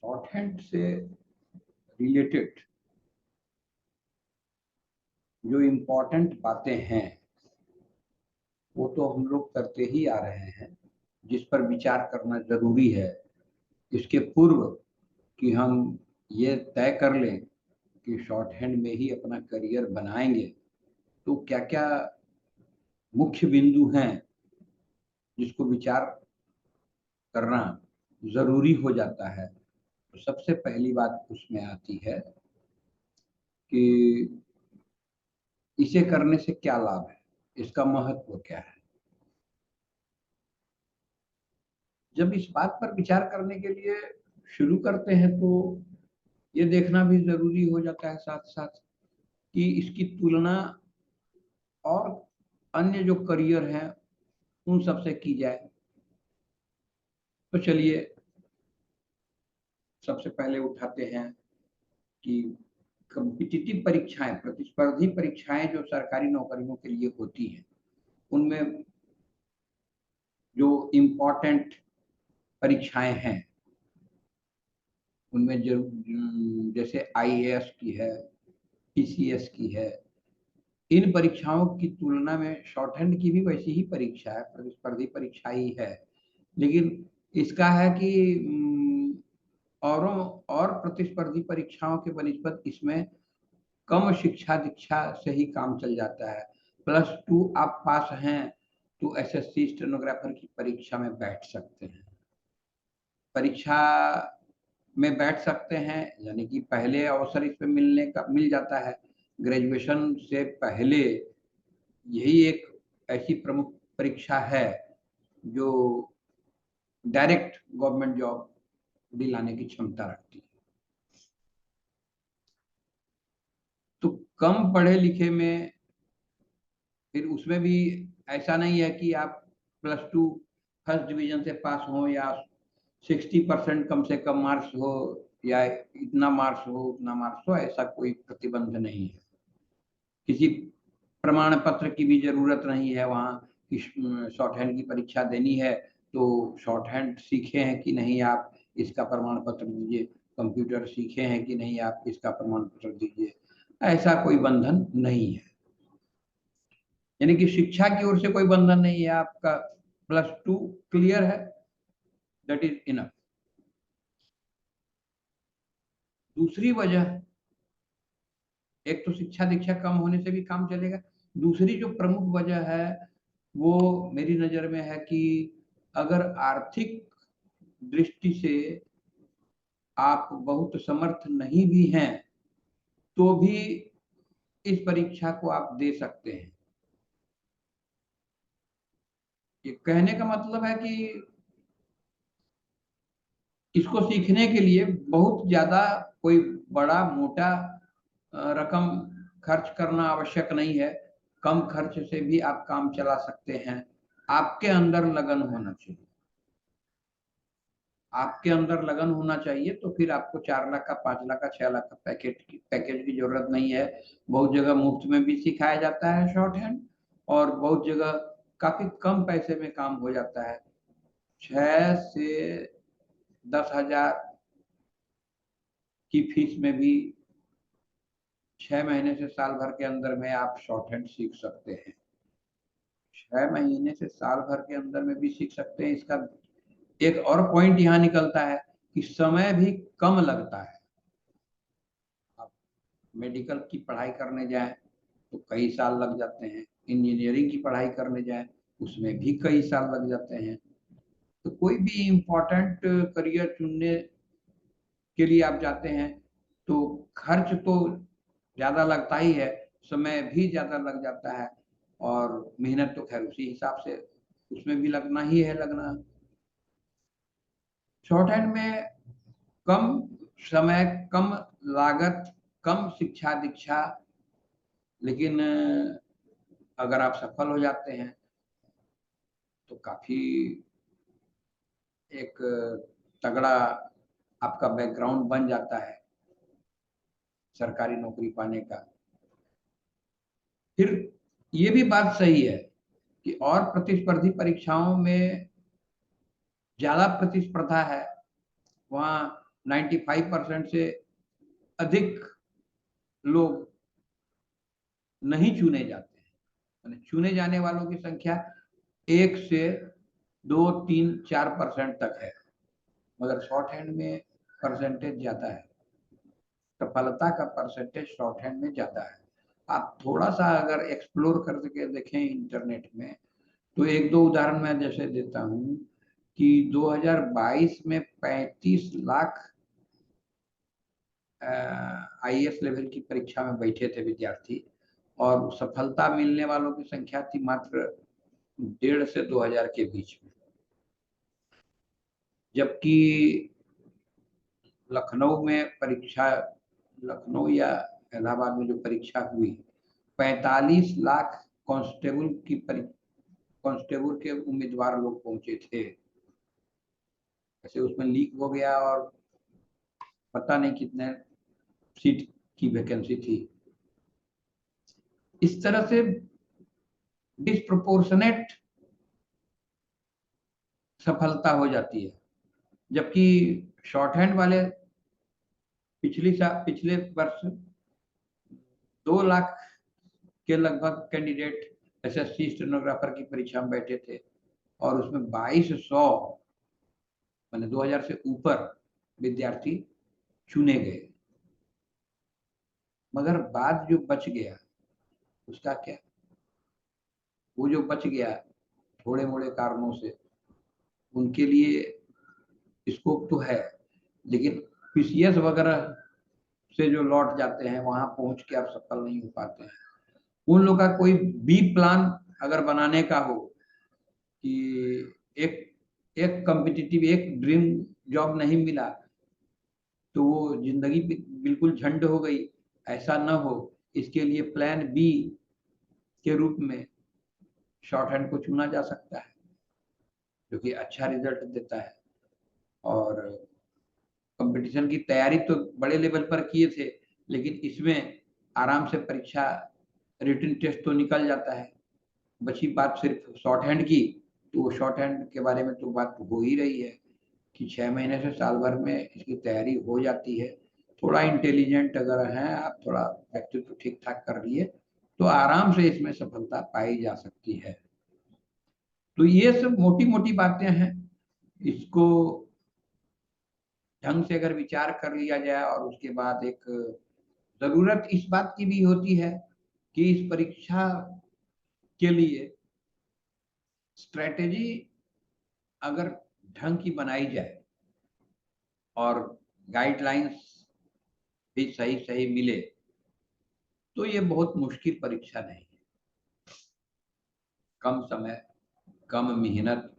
Short hand से related जो important बातें हैं वो तो हम लोग करते ही आ रहे हैं, जिस पर विचार करना जरूरी है। इसके पूर्व कि हम ये तय कर लें कि शॉर्ट हैंड में ही अपना करियर बनाएंगे, तो क्या क्या मुख्य बिंदु हैं जिसको विचार करना जरूरी हो जाता है। तो सबसे पहली बात उसमें आती है कि इसे करने से क्या लाभ है, इसका महत्व क्या है। जब इस बात पर विचार करने के लिए शुरू करते हैं तो ये देखना भी जरूरी हो जाता है साथ साथ कि इसकी तुलना और अन्य जो करियर हैं उन सब से की जाए। तो चलिए सबसे पहले उठाते हैं कि कॉम्पिटिटिव परीक्षाएं, प्रतिस्पर्धी परीक्षाएं जो सरकारी नौकरियों के लिए होती हैं, उनमें जो इम्पोर्टेंट परीक्षाएं हैं उनमें जो जैसे आईएएस की है, पीसीएस की है, इन परीक्षाओं की तुलना में शॉर्ट हैंड की भी वैसी ही परीक्षा है, प्रतिस्पर्धी परीक्षा ही है। लेकिन इसका है कि औरों और प्रतिस्पर्धी परीक्षाओं के बनिस्बत इसमें कम शिक्षा दीक्षा से ही काम चल जाता है। +2 आप पास हैं तो एसएससी स्टेनोग्राफर की परीक्षा में बैठ सकते हैं। परीक्षा में बैठ सकते हैं यानी कि पहले अवसर इसमें मिल जाता है। ग्रेजुएशन से पहले यही एक ऐसी प्रमुख परीक्षा है जो डायरेक्ट गवर्नमेंट जॉब दिलाने की क्षमता रखती है। तो कम पढ़े लिखे में फिर उसमें भी ऐसा नहीं है कि आप +2 फर्स्ट डिवीजन से पास हो या 60% कम से कम मार्क्स हो या इतना मार्क्स हो उतना मार्क्स हो, ऐसा कोई प्रतिबंध नहीं है। किसी प्रमाण पत्र की भी जरूरत नहीं है वहाँ कि शॉर्ट हैंड की परीक्षा देनी है तो शॉर्ट हैंड सीखे हैं कि नहीं आप इसका प्रमाण पत्र दीजिए, कंप्यूटर सीखे हैं कि नहीं आप इसका प्रमाण पत्र दीजिए। ऐसा कोई बंधन नहीं है, यानी कि शिक्षा की ओर से कोई बंधन नहीं है। आपका +2 क्लियर है, दैट इज इनफ। दूसरी वजह, एक तो शिक्षा दीक्षा कम होने से भी काम चलेगा। दूसरी जो प्रमुख वजह है वो मेरी नजर में है कि अगर आर्थिक दृष्टि से आप बहुत समर्थ नहीं भी हैं तो भी इस परीक्षा को आप दे सकते हैं। ये कहने का मतलब है कि इसको सीखने के लिए बहुत ज्यादा कोई बड़ा मोटा रकम खर्च करना आवश्यक नहीं है। कम खर्च से भी आप काम चला सकते हैं। आपके अंदर लगन होना चाहिए। आपके अंदर लगन होना चाहिए तो फिर आपको 4 लाख का, 5 लाख का, 6 लाख का पैकेज की जरूरत नहीं है। बहुत जगह मुफ्त में भी सिखाया जाता है शॉर्ट हैंड और बहुत जगह काफी कम पैसे में काम हो जाता है। 6 से 10 हजार की फीस में भी 6 महीने से साल भर के अंदर में आप शॉर्ट हैंड सीख सकते हैं। 6 महीने से साल भर के अंदर में भी सीख सकते हैं। इसका एक और पॉइंट यहाँ निकलता है कि समय भी कम लगता है। आप मेडिकल की पढ़ाई करने जाएं तो कई साल लग जाते हैं, इंजीनियरिंग की पढ़ाई करने जाएं उसमें भी कई साल लग जाते हैं। तो कोई भी इम्पोर्टेंट करियर चुनने के लिए आप जाते हैं तो खर्च तो ज्यादा लगता ही है, समय भी ज्यादा लग जाता है और मेहनत तो खैर उसी हिसाब से उसमें भी लगना ही है लगना। शॉर्ट हैंड में कम समय, कम लागत, कम शिक्षा दीक्षा, लेकिन अगर आप सफल हो जाते हैं तो काफी एक तगड़ा आपका बैकग्राउंड बन जाता है सरकारी नौकरी पाने का। फिर ये भी बात सही है कि और प्रतिस्पर्धी परीक्षाओं में ज्यादा प्रतिस्पर्धा है, वहाँ 95% से अधिक लोग नहीं चुने जाते हैं। चुने जाने वालों की संख्या 1 से 2, 3, 4% तक है, मगर शॉर्ट हैंड में परसेंटेज ज्यादा है। सफलता का परसेंटेज शॉर्ट हैंड में ज्यादा है। आप थोड़ा सा अगर एक्सप्लोर करके देखें इंटरनेट में, तो एक दो उदाहरण मैं जैसे देता हूं कि 2022 में 35 लाख आईएएस लेवल की परीक्षा में बैठे थे विद्यार्थी, और सफलता मिलने वालों की संख्या थी मात्र 1,500 से 2,000 के बीच में। जबकि लखनऊ में परीक्षा, लखनऊ या इलाहाबाद में जो परीक्षा हुई, 45 लाख कांस्टेबल के उम्मीदवार लोग पहुंचे थे। ऐसे उसमें लीक हो गया और पता नहीं कितने सीट की वैकेंसी थी। इस तरह से डिस्प्रोपोर्शनेट सफलता हो जाती है। जबकि शॉर्ट हैंड वाले पिछले वर्ष 2 लाख के लगभग कैंडिडेट एसएससी स्टेनोग्राफर की परीक्षा में बैठे थे, और उसमें 2200 माने 2000 से ऊपर विद्यार्थी चुने गए। मगर बाद जो बच गया उसका क्या? वो जो बच गया थोड़े मोड़े कारणों से, उनके लिए स्कोप तो है, लेकिन पीसीएस वगैरह से जो लौट जाते हैं वहां पहुंच के आप सफल नहीं हो पाते हैं। उन लोग का कोई बी प्लान अगर बनाने का हो कि एक एक कॉम्पिटिटिव, एक ड्रीम जॉब नहीं मिला तो वो जिंदगी बिल्कुल झंड हो गई, ऐसा न हो, इसके लिए प्लान बी के रूप में शॉर्ट हैंड को चुना जा सकता है, जो कि अच्छा रिजल्ट देता है। और कंपटीशन की तैयारी तो बड़े लेवल पर किए थे, लेकिन इसमें आराम से परीक्षा रिटन टेस्ट तो निकल जाता है। बची बात सिर्फ शॉर्ट हैंड की, तो वो शॉर्ट हैंड के बारे में तो बात हो ही रही है कि 6 महीने से साल भर में इसकी तैयारी हो जाती है। थोड़ा इंटेलिजेंट अगर हैं आप, थोड़ा व्यक्तित्व ठीक ठाक कर लिए, तो आराम से इसमें सफलता पाई जा सकती है। तो ये सब मोटी मोटी बातें हैं। इसको ढंग से अगर विचार कर लिया जाए, और उसके बाद एक जरूरत इस बात की भी होती है कि इस परीक्षा के लिए स्ट्रेटेजी अगर ढंग की बनाई जाए और गाइडलाइंस भी सही सही मिले, तो ये बहुत मुश्किल परीक्षा नहीं है। कम समय, कम मेहनत,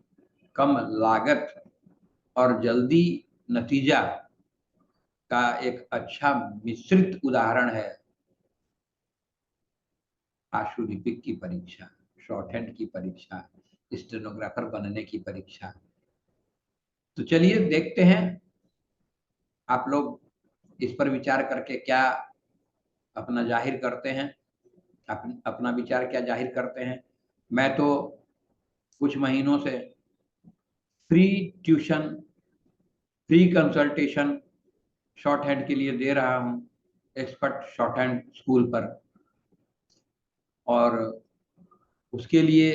कम लागत और जल्दी नतीजा का एक अच्छा मिश्रित उदाहरण है आशुलिपिक की परीक्षा, शॉर्ट हैंड की परीक्षा, स्टेनोग्राफर बनने की परीक्षा। तो चलिए देखते हैं आप लोग इस पर विचार करके क्या अपना जाहिर करते हैं, अपना विचार क्या जाहिर करते हैं। मैं तो कुछ महीनों से free tuition, free consultation short hand के लिए दे रहा हूं एक्सपर्ट शॉर्ट हैंड स्कूल पर, और उसके लिए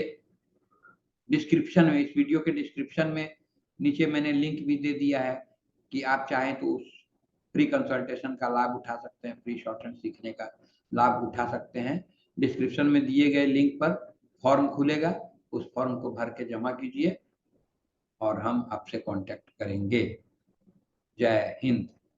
डिस्क्रिप्शन में, इस वीडियो के डिस्क्रिप्शन में नीचे मैंने लिंक भी दे दिया है कि आप चाहें तो उस फ्री कंसल्टेशन का लाभ उठा सकते हैं, फ्री शॉर्ट हैंड सीखने का लाभ उठा सकते हैं। डिस्क्रिप्शन में दिए गए लिंक पर फॉर्म खुलेगा, उस फॉर्म को भर के जमा कीजिए और हम आपसे कांटेक्ट करेंगे। जय हिंद।